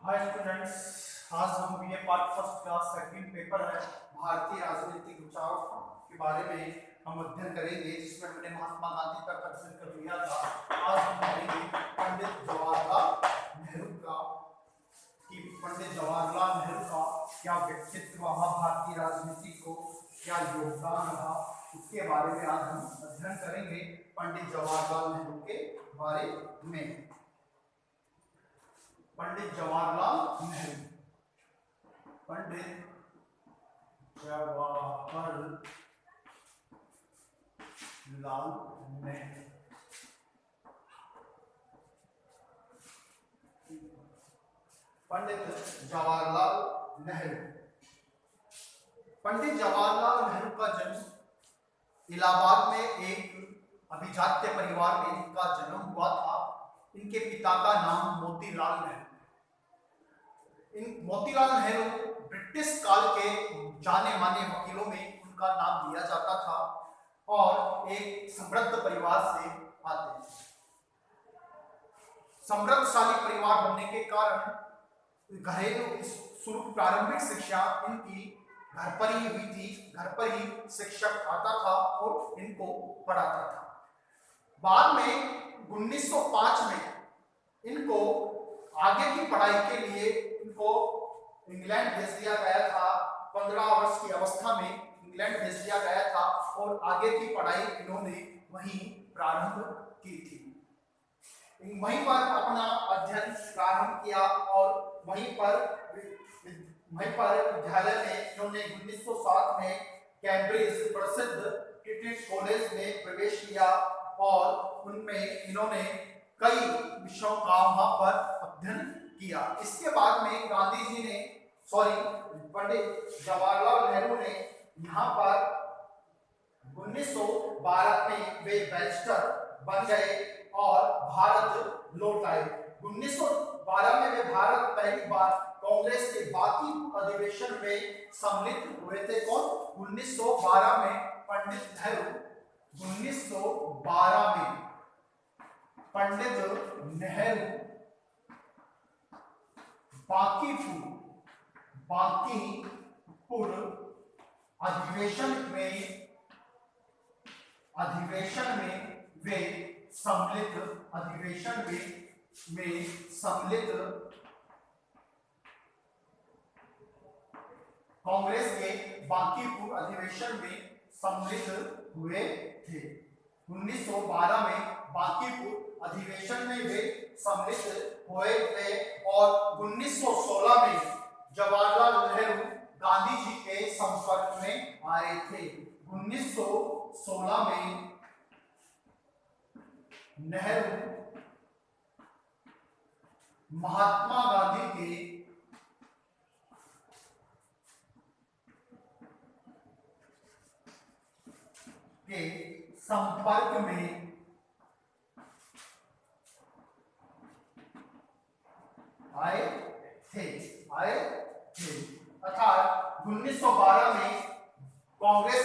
Hi students, आज हम BA part first का सेकंड पेपर है भारतीय राजनीतिक विचार के बारे में हम अध्ययन करेंगे, जिसमें हमने महात्मा गांधी तक अध्ययन कर लिया था। आज हम करेंगे पंडित जवाहरलाल नेहरू का कि पंडित जवाहरलाल नेहरू का क्या व्यक्तित्व रहा, भारतीय राजनीति को क्या योगदान रहा, उसके बारे में आज हम अध्ययन करेंगे। पंडित जवाहरलाल नेहरू के बारे में। पंडित जवाहरलाल नेहरू, पंडित जवाहरलाल नेहरू पंडित जवाहरलाल नेहरू पंडित जवाहरलाल नेहरू का जन्म इलाहाबाद में एक अभिजात्य परिवार में इनका जन्म हुआ था। इनके पिता का नाम मोतीलाल नेहरू। मोतीलाल नेहरू ब्रिटिश काल के जाने माने वकीलों में उनका नाम लिया जाता था और एक समृद्ध परिवार से आते थे। समृद्धशाली परिवार बनने के कारण घरेलू शुरू प्रारंभिक शिक्षा इनकी घर पर ही हुई थी। घर पर ही शिक्षक आता था और इनको पढ़ाता था। बाद में 1905 में इनको आगे की पढ़ाई के लिए इनको इंग्लैंड भेज दिया गया था। 15 वर्ष की अवस्था में इंग्लैंड भेज दिया गया था और आगे की पढ़ाई इन्होंने वहीं प्रारंभ की थी। वहीं पर अपना अध्ययन प्रारंभ किया और वहीं पर विद्यालय में इन्होंने 1907 में कैम्ब्रिज प्रसिद्ध ट्रिनिटी कॉलेज में प्रवेश किया और उनमें इन्होंने कई विषयों का वहां पर अध्ययन किया। इसके बाद में पंडित जवाहरलाल नेहरू ने यहाँ पर 1912 में वे बैरिस्टर बन गए और भारत लौट आए। 1912 में वे भारत पहली बार कांग्रेस के बाकी अधिवेशन में सम्मिलित हुए थे। कौन? 1912 में पंडित नेहरू 1912 में पंडित नेहरू बांकीपुर अधिवेशन में वे सम्मिलित कांग्रेस के बांकीपुर अधिवेशन में सम्मिलित हुए थे। 1912 में बांकीपुर अधिवेशन में वे सम्मिलित हुए थे और 1916 में जवाहरलाल नेहरू गांधी जी के संपर्क में आए थे। 1916 में नेहरू महात्मा गांधी के संपर्क में आए थे अर्थात 1912 में कांग्रेस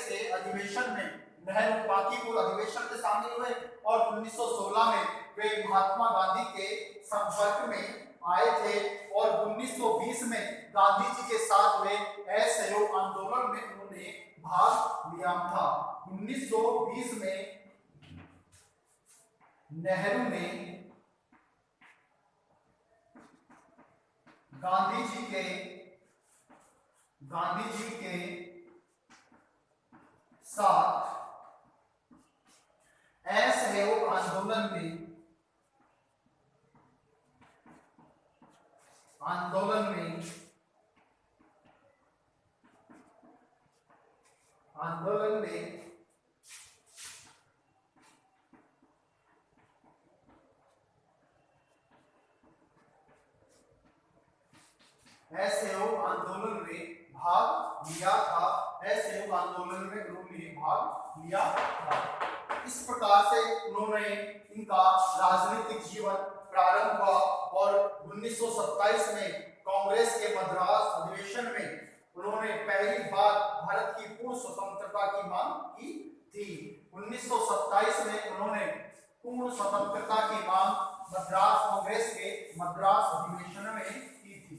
के अधिवेशन में नेहरू बांकीपुर अधिवेशन में शामिल हुए और 1916 में वे महात्मा गांधी के संपर्क में आए थे और 1920 में गांधी जी के साथ हुए असहयोग आंदोलन में उन्होंने भाग लिया था। 1920 में नेहरू ने गांधी जी के साथ असहयोग आंदोलन में असहयोग आंदोलन में भाग लिया था। असहयोग आंदोलन में उन्होंने भाग लिया था। इस प्रकार से उन्होंने इनका राजनीतिक जीवन प्रारंभ हुआ और 1927 में कांग्रेस के मद्रास अधिवेशन में उन्होंने पहली बार भारत की पूर्ण स्वतंत्रता की मांग की थी। 1927 में उन्होंने पूर्ण स्वतंत्रता की मांग मद्रास कांग्रेस के मद्रास अधिवेशन में की थी।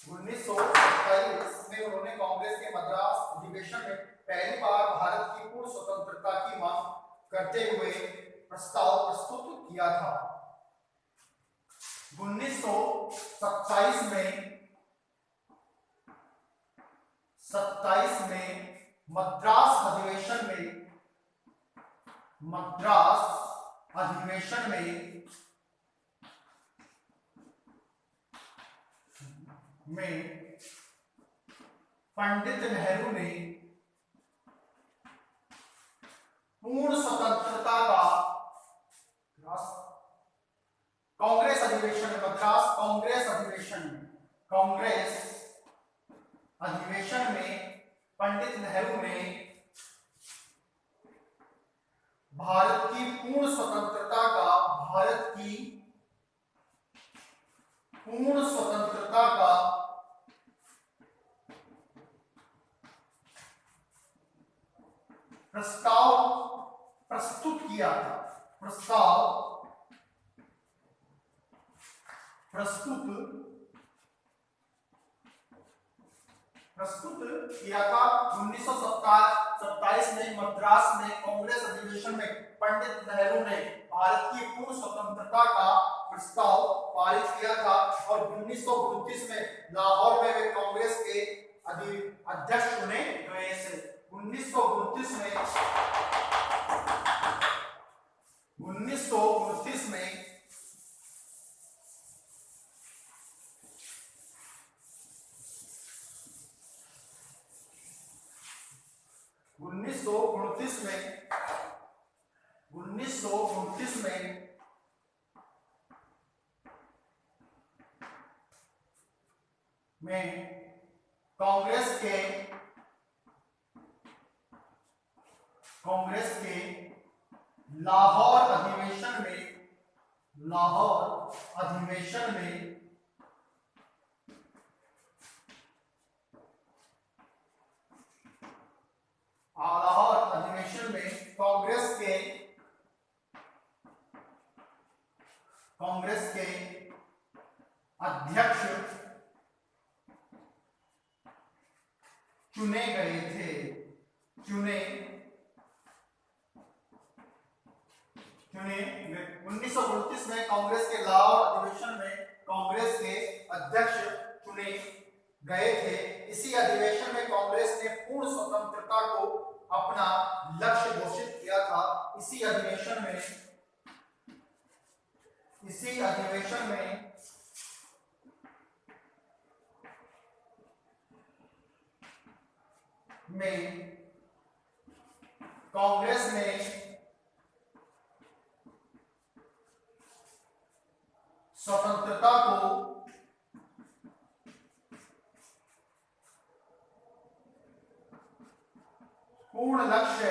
1927 में उन्होंने कांग्रेस के मद्रास अधिवेशन में पहली बार भारत की पूर्ण स्वतंत्रता की मांग करते हुए प्रस्ताव प्रस्तुत किया था। 1927 में मद्रास अधिवेशन में पंडित नेहरू ने पूर्ण स्वतंत्रता का कांग्रेस अधिवेशन में मद्रास कांग्रेस अधिवेशन में पंडित नेहरू ने भारत की पूर्ण स्वतंत्रता का प्रस्ताव प्रस्तुत किया था। प्रस्तुत किया था। 1927 में मद्रास में कांग्रेस अधिवेशन में पंडित नेहरू ने भारत की पूर्ण स्वतंत्रता का प्रस्ताव पारित किया था और 1929 में लाहौर में वे कांग्रेस के अध्यक्ष चुने गए थे। 1929 में कांग्रेस के लाहौर अधिवेशन में कांग्रेस के अध्यक्ष चुने गए थे। 1929 में कांग्रेस के लाहौर अधिवेशन में कांग्रेस के अध्यक्ष चुने गए थे। इसी अधिवेशन में कांग्रेस ने पूर्ण स्वतंत्रता को अपना लक्ष्य घोषित किया था। इसी अधिवेशन में कांग्रेस ने स्वतंत्रता को पूर्ण लक्ष्य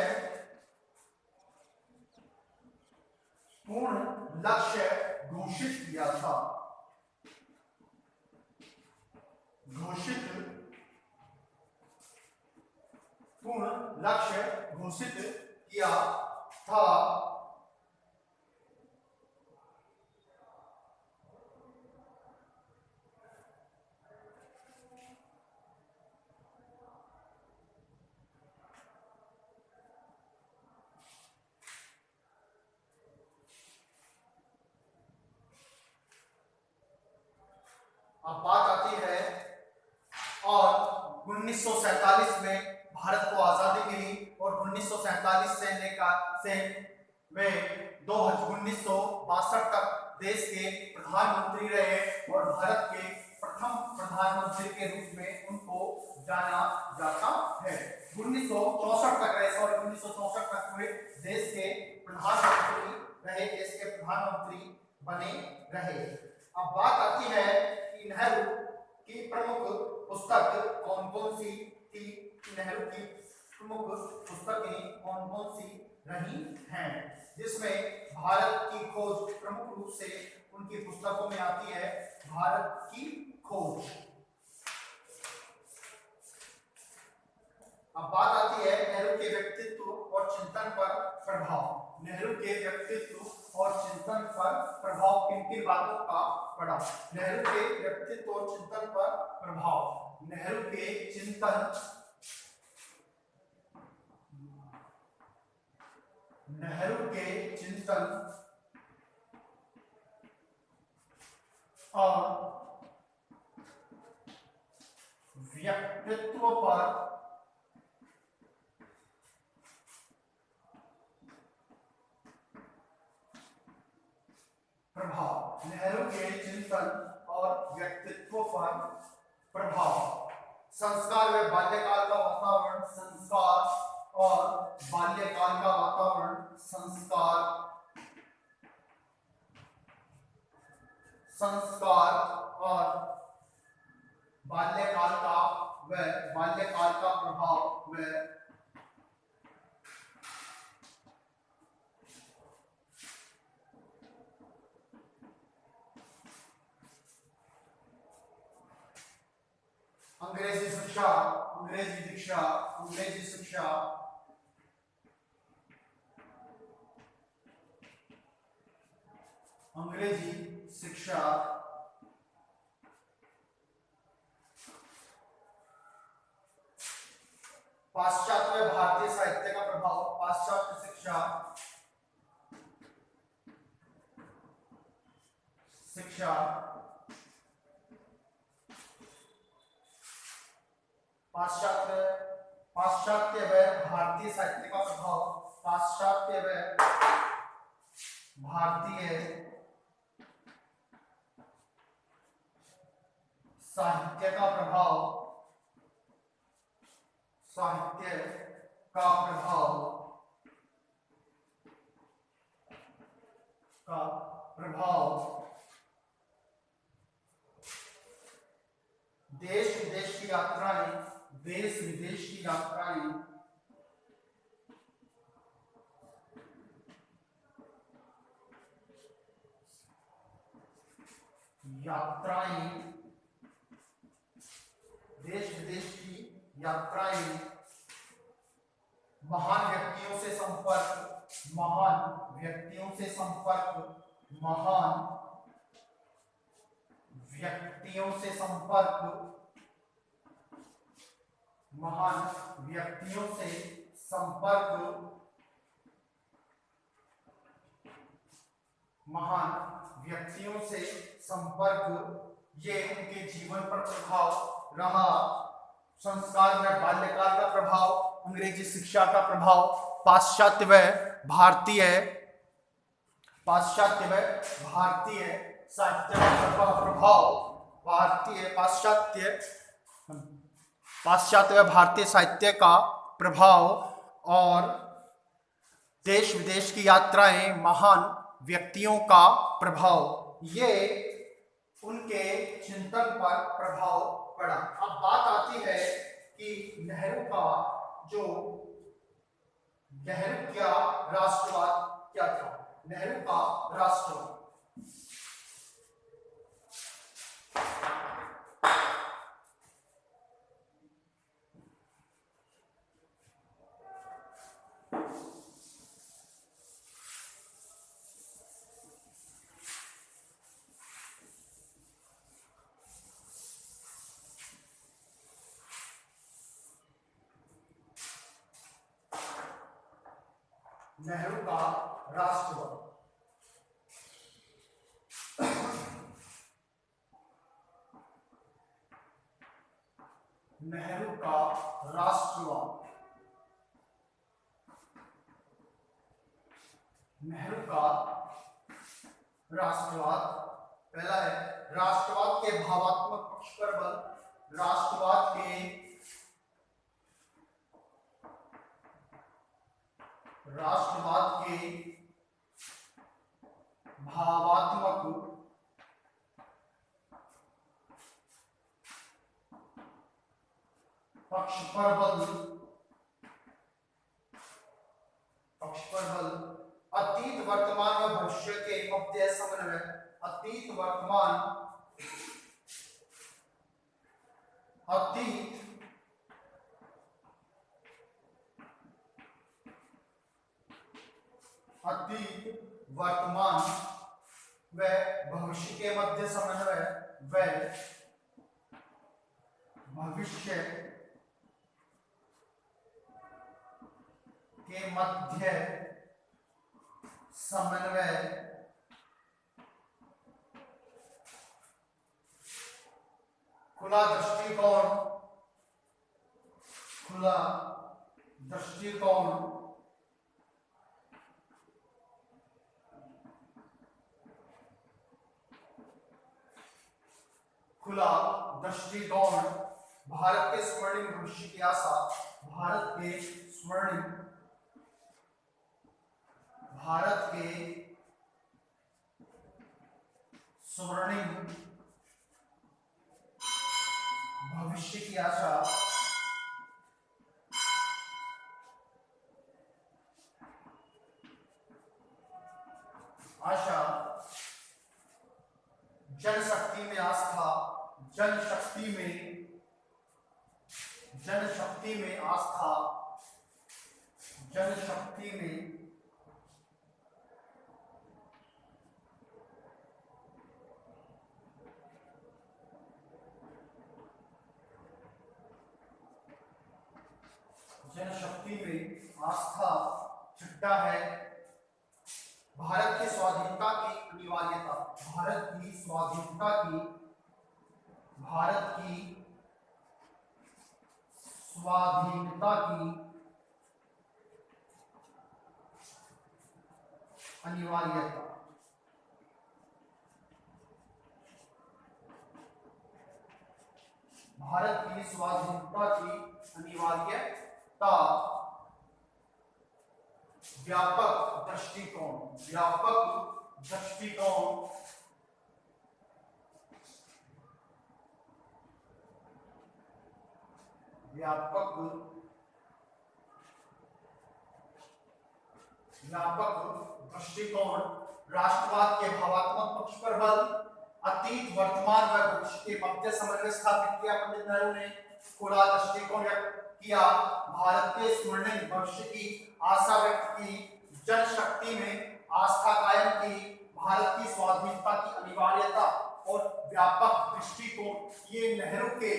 घोषित किया था। पूर्ण लक्ष्य घोषित किया था। अब बात आती है और 1947 में भारत को आजादी मिली और 1947 से लेकर वे 1962 तक देश के प्रधानमंत्री रहे और भारत के प्रथम प्रधानमंत्री के रूप में उनको जाना जाता है। 1964 तक रहे और 1964 तक वे देश के प्रधानमंत्री बने रहे। अब बात आती है कि नेहरू की प्रमुख पुस्तक कौन कौन सी थी। नेहरू की प्रमुख पुस्तकें कौन कौन सी रही हैं, जिसमें भारत की खोज प्रमुख रूप से उनकी पुस्तकों में आती है भारत की खोज। अब बात आती है नेहरू के व्यक्तित्व और चिंतन पर प्रभाव। नेहरू के व्यक्तित्व और चिंतन पर प्रभाव किन किन बातों का पड़ा? नेहरू के व्यक्तित्व और चिंतन पर प्रभाव, नेहरू के चिंतन, नेहरू के चिंतन और व्यक्तित्व पर प्रभाव, नेहरू के चिंतन और व्यक्तित्व पर प्रभाव। संस्कार व बाल्यकाल का वातावरण, संस्कार और बाल्यकाल का वातावरण, संस्कार और बाल्यकाल का प्रभाव व अंग्रेजी शिक्षा, पाश्चात्य भारतीय साहित्य का प्रभाव, पाश्चात्य शिक्षा, पाश्चात्य व भारतीय साहित्य का प्रभाव, पाश्चात्य व भारतीय साहित्य का प्रभाव, देश विदेश की यात्राएं, देश विदेश की यात्राएं, महान व्यक्तियों से संपर्क, महान व्यक्तियों से संपर्क, ये उनके जीवन पर प्रभाव रहा। संस्कार में बाल्यकाल का प्रभाव, अंग्रेजी शिक्षा का प्रभाव, पाश्चात्य व भारतीय साहित्य का प्रभाव, पाश्चात्य व भारतीय साहित्य का प्रभाव और देश विदेश की यात्राएं, महान व्यक्तियों का प्रभाव, ये उनके चिंतन पर प्रभाव पड़ा। अब बात आती है कि नेहरू का राष्ट्रवाद क्या था? नेहरू का राष्ट्रवाद, नेहरू का राष्ट्रवाद, नेहरू का राष्ट्रवाद, नेहरू का राष्ट्रवाद पहला है राष्ट्रवाद के भावात्मक पक्ष पर बल, राष्ट्रवाद के भावात्मक पक्ष पर बल, अतीत वर्तमान व भविष्य के मध्य समन्वय, अतीत वर्तमान अतीत वर्तमान व भविष्य के मध्य समन्वय व भविष्य के मध्य समन्वय खुला दृष्टिकोण भारत के स्वर्णिम भविष्य की आशा भारत के स्वर्णिम भविष्य की आशा जनशक्ति में आस्था जनशक्ति में आस्था जनशक्ति में आस्था छठा है भारत की स्वाधीनता की अनिवार्यता भारत की स्वाधीनता की अनिवार्यता भारत की स्वाधीनता की अनिवार्यता व्यापक दृष्टिकोण राष्ट्रवाद के भावात्मक पक्ष पर बल अतीत वर्तमान व भविष्य के मध्य समन्वय स्थापित किया पंडित नेहरू ने खुला दृष्टिकोण व्यक्त किया भारत के स्वर्णिम भविष्य की आशा व्यक्त की जनशक्ति में आस्था कायम की भारत की स्वाधीनता की अनिवार्यता और व्यापक दृष्टिकोण ये नेहरू के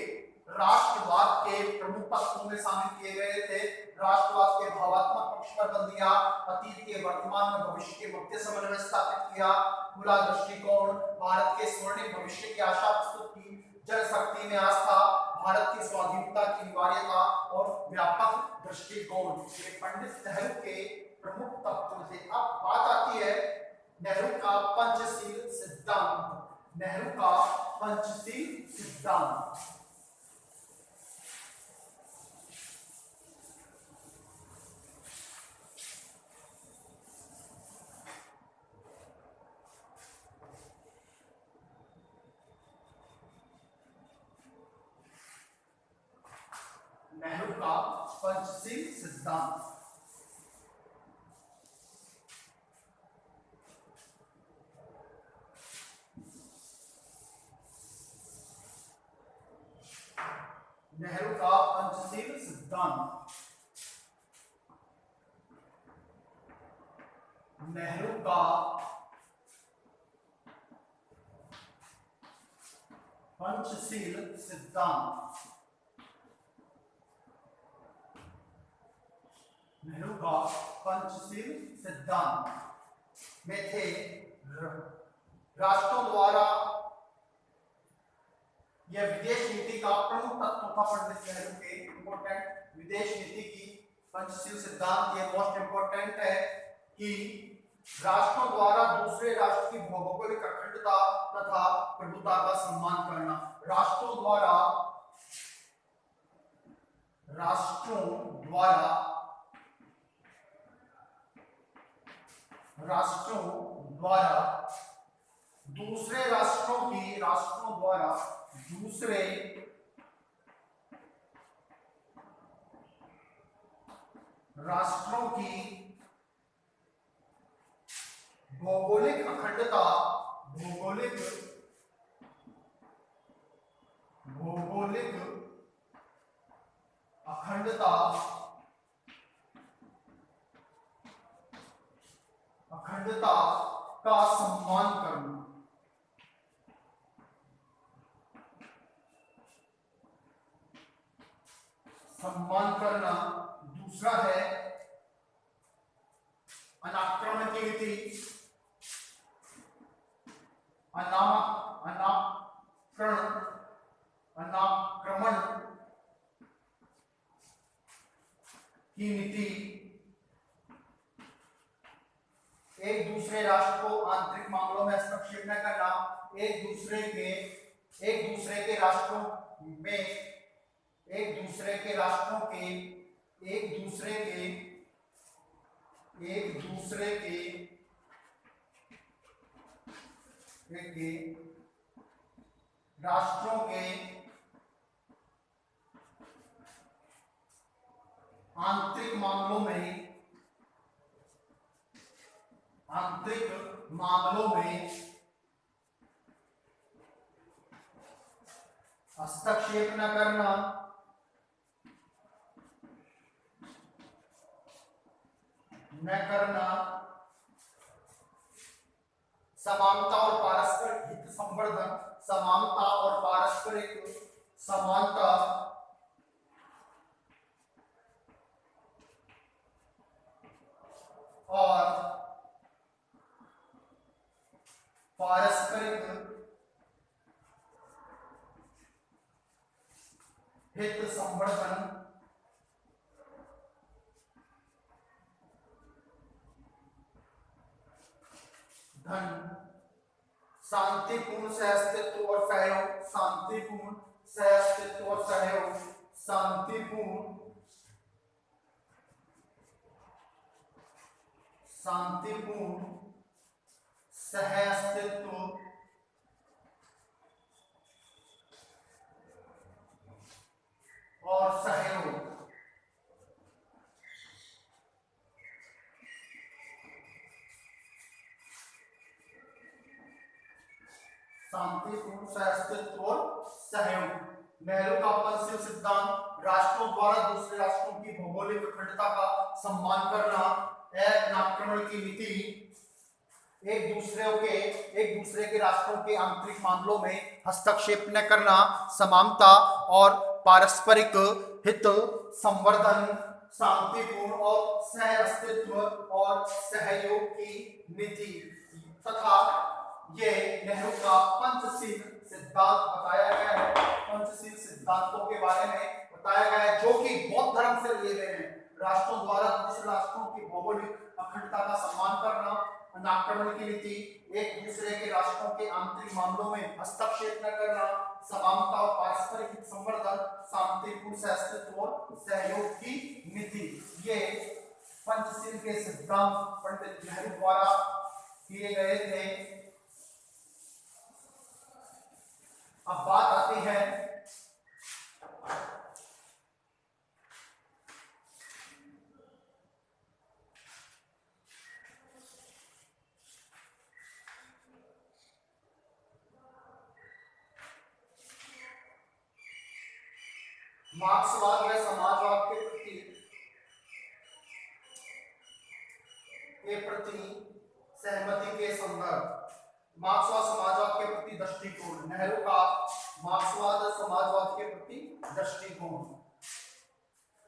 राष्ट्रवाद के प्रमुख तत्वों में शामिल किए गए थे राष्ट्रवाद के भावात्मक पक्ष पर बल दिया अतीत के वर्तमान में भविष्य के मध्य समन्वय स्थापित किया खुला दृष्टिकोण भारत के स्वर्णिम भविष्य की आशा प्रस्तुत की जनशक्ति में आस्था भारत की स्वाधीनता की अनिवार्यता और व्यापक दृष्टिकोण ये पंडित नेहरू के प्रमुख तत्व थे। अब बात आती है नेहरू का पंचशील सिद्धांत नेहरू का पंचशील सिद्धांत नेहरू का पंचशील सिद्धांत नेहरू का पंचशील सिद्धांत नेहरू का पंचशील सिद्धांत में थे राष्ट्रों द्वारा यह विदेश नीति का प्रमुख तत्व था पंडित नेहरू के इंपोर्टेंट विदेश नीति की पंचशील सिद्धांत ये मोस्ट इंपोर्टेंट है कि राष्ट्रों द्वारा दूसरे राष्ट्र की भौगोलिक अखंडता तथा प्रभुता का सम्मान करना राष्ट्रों द्वारा दूसरे राष्ट्रों की भौगोलिक अखंडता अखंडता का सम्मान करना। सम्मान करना। दूसरा है अनाक्रमण की नीति। अनाक्रमण की नीति एक दूसरे राष्ट्र को आंतरिक मामलों में हस्तक्षेप न करना। एक दूसरे के राष्ट्रों में एक दूसरे के राष्ट्रों के आंतरिक मामलों में हस्तक्षेप न करना। समानता और पारस्परिक हित संवर्धन। समानता और पारस्परिक समानता और पारस्परिक हित संवर्धन। धन। शांतिपूर्ण सहअस्तित्व और सहयोग। शांतिपूर्ण सहअस्तित्व और सहयोग। शांतिपूर्ण सहअस्तित्व और सहयोग। शांतिपूर्ण सहअस्तित्व और सहयोग। नेहरू का पंचशील सिद्धांत। राष्ट्रों द्वारा दूसरे राष्ट्रों की भौगोलिक अखंडता का सम्मान करना। अनाक्रमण की नीति। एक दूसरे के राष्ट्रों के आंतरिक मामलों में हस्तक्षेप न करना। समानता और पारस्परिक हित संवर्धन। शांतिपूर्ण और सहअस्तित्व और सहयोग की नीति तथा ये नेहरू का पंचशील सिद्धांत बताया गया है। पंचशील सिद्धांतों के बारे में बताया गया है जो कि बौद्ध धर्म से लिए गए हैं। राष्ट्रों द्वारा दूसरे राष्ट्रों की भौगोलिक अखंडता का सम्मान करना। अनाक्रमण की नीति। एक दूसरे के राष्ट्रों के आंतरिक मामलों में हस्तक्षेप न करना। समानता और पारस्परिक हित संवर्धन। शांतिपूर्ण सहअस्तित्व और सहयोग की नीति। ये पंचशील के सिद्धांत पंडित नेहरू द्वारा किए गए थे। अब बात आती है मार्क्सवाद या समाजवाद के प्रति सहमति के संदर्भ। मार्क्सवाद समाजवाद के प्रति दृष्टिकोण। नेहरू का मार्क्सवाद समाजवाद के प्रति दृष्टिकोण।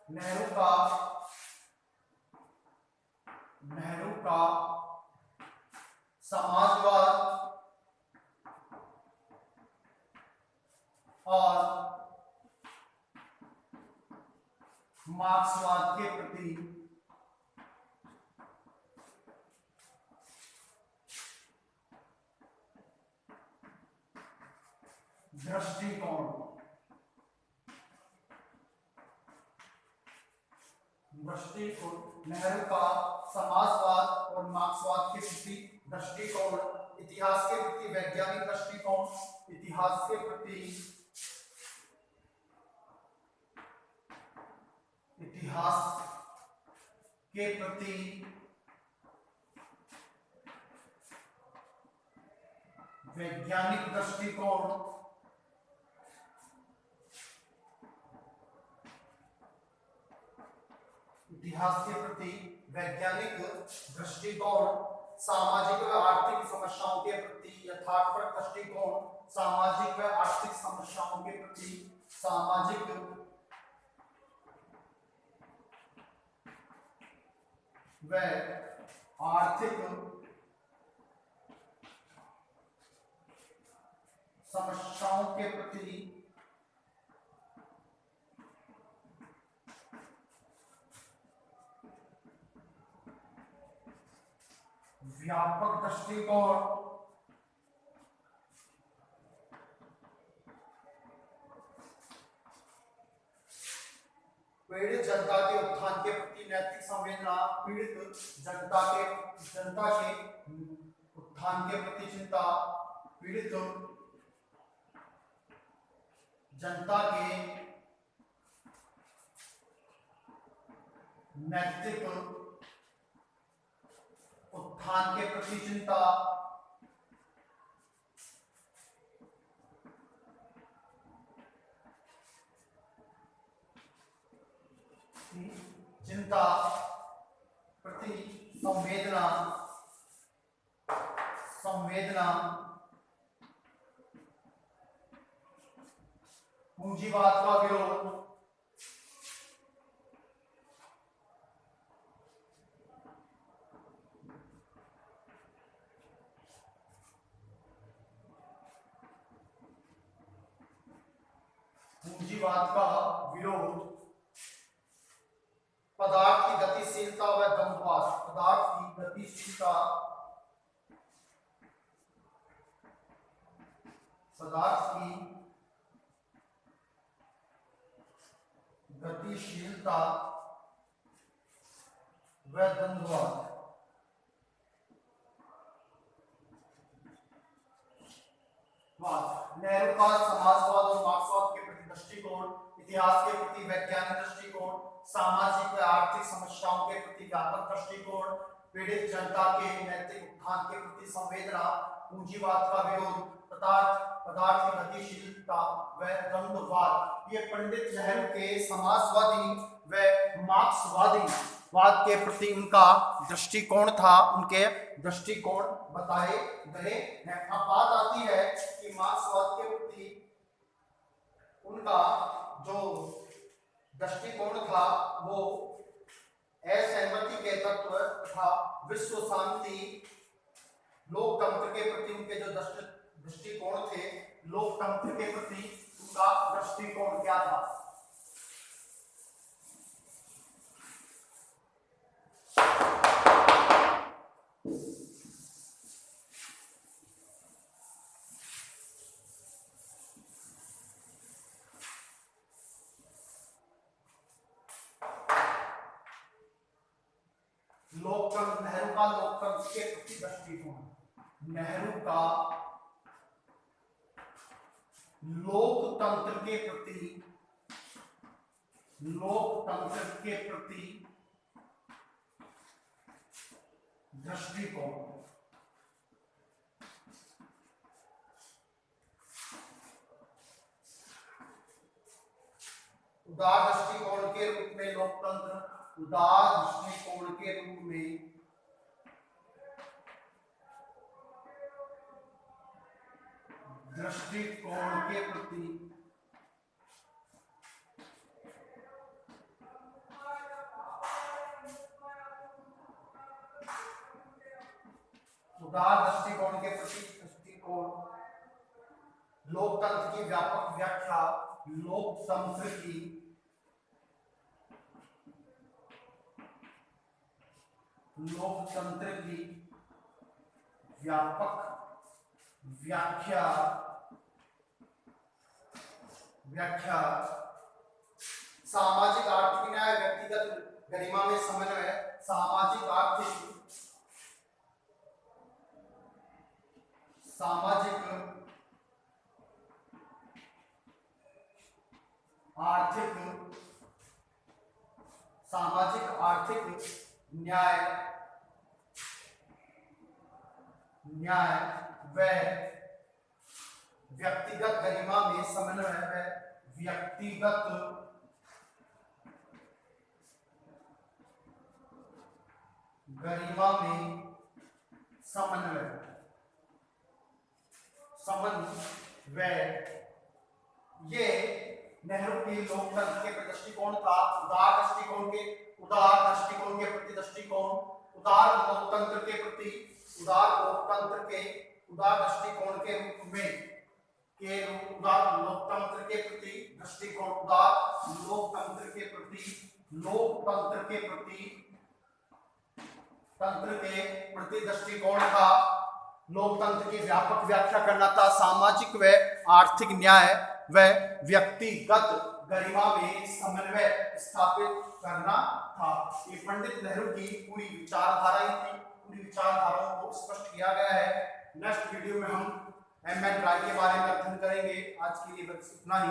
नेहरू का समाजवाद और मार्क्सवाद के प्रति दृष्टिकोण। नेहरू का समाजवाद और मार्क्सवाद के प्रति दृष्टिकोण। इतिहास के प्रति वैज्ञानिक दृष्टिकोण। इतिहास के प्रति वैज्ञानिक दृष्टिकोण। इतिहास के प्रति वैज्ञानिक दृष्टिकोण, सामाजिक व आर्थिक समस्याओं के प्रति यथार्थपरक दृष्टिकोण, सामाजिक व आर्थिक समस्याओं के प्रति सामाजिक व आर्थिक समस्याओं के प्रति व्यापक दृष्टिकोण, पीड़ित जनता के उत्थान के प्रति नैतिक संवेदना, पीड़ित जनता के उत्थान के प्रति चिंता, पीड़ित जनता के नैतिक उत्थान के प्रति चिंता, चिंता प्रति संवेदना, पूंजीवाद का विरोध, पूंजीवाद का विरोध, पदार्थ की गतिशीलता व द्वंद्ववाद, पदार्थ की गतिशीलता, पदार्थ की गतिशीलता व द्वंद्ववाद, नेहरू का समाजवाद और मार्क्सवाद के प्रति दृष्टिकोण, इतिहास के प्रति वैज्ञानिक दृष्टिकोण, सामाजिक व आर्थिक समस्याओं के प्रति व्यापक दृष्टिकोण, पीड़ित जनता के नैतिक उत्थान के प्रति संवेदना, पूंजीवाद का विरोध, पदार्थ की गतिशीलता व द्वंद्ववाद, ये पंडित नेहरू के समाजवादी व मार्क्सवादी वाद के प्रति उनका दृष्टिकोण था, उनके दृष्टिकोण बताए गए हैं। अब बात आती है कि मार्क्सवाद के प्रति उनका जो दृष्टिकोण था वो असहमति के तत्व तथा विश्व शांति, लोकतंत्र के प्रति उनके जो दृष्टिकोण थे, लोकतंत्र के प्रति उनका दृष्टिकोण क्या था। लोकतंत्र, नेहरू का लोकतंत्र के प्रति दृष्टिकोण, नेहरू का लोकतंत्र के प्रति दृष्टिकोण, उदार दृष्टिकोण के रूप में लोकतंत्र, उदार दृष्टिकोण के रूप में दृष्टिकोण के प्रति उदार दृष्टिकोण के प्रति दृष्टिकोण, लोकतंत्र की व्यापक व्याख्या, लोकतंत्र की व्यापक व्याख्या, सामाजिक आर्थिक न्याय, व्यक्तिगत गरिमा में समन्वय, सामाजिक आर्थिक न्याय व व्यक्तिगत गरिमा में समन्वय व व्यक्तिगत गरिमा में समन्वय, ये नेहरू के लोकतंत्र के दृष्टिकोण था। उदार दृष्टिकोण के प्रति दृष्टिकोण, उदार लोकतंत्र के प्रति, उदार दृष्टिकोण के रूप में उदार लोकतंत्र के प्रति दृष्टिकोण, लोकतंत्र के प्रति दृष्टिकोण था। लोकतंत्र की व्यापक व्याख्या करना था। सामाजिक व आर्थिक न्याय व व्यक्तिगत गरिमा में समन्वय स्थापित करना था। ये पंडित नेहरू की पूरी विचारधारा थी। पूरी विचारधाराओं को स्पष्ट किया गया है। नेक्स्ट वीडियो में हम एम एन राय के बारे में अध्ययन करेंगे। आज के लिए बस इतना ही।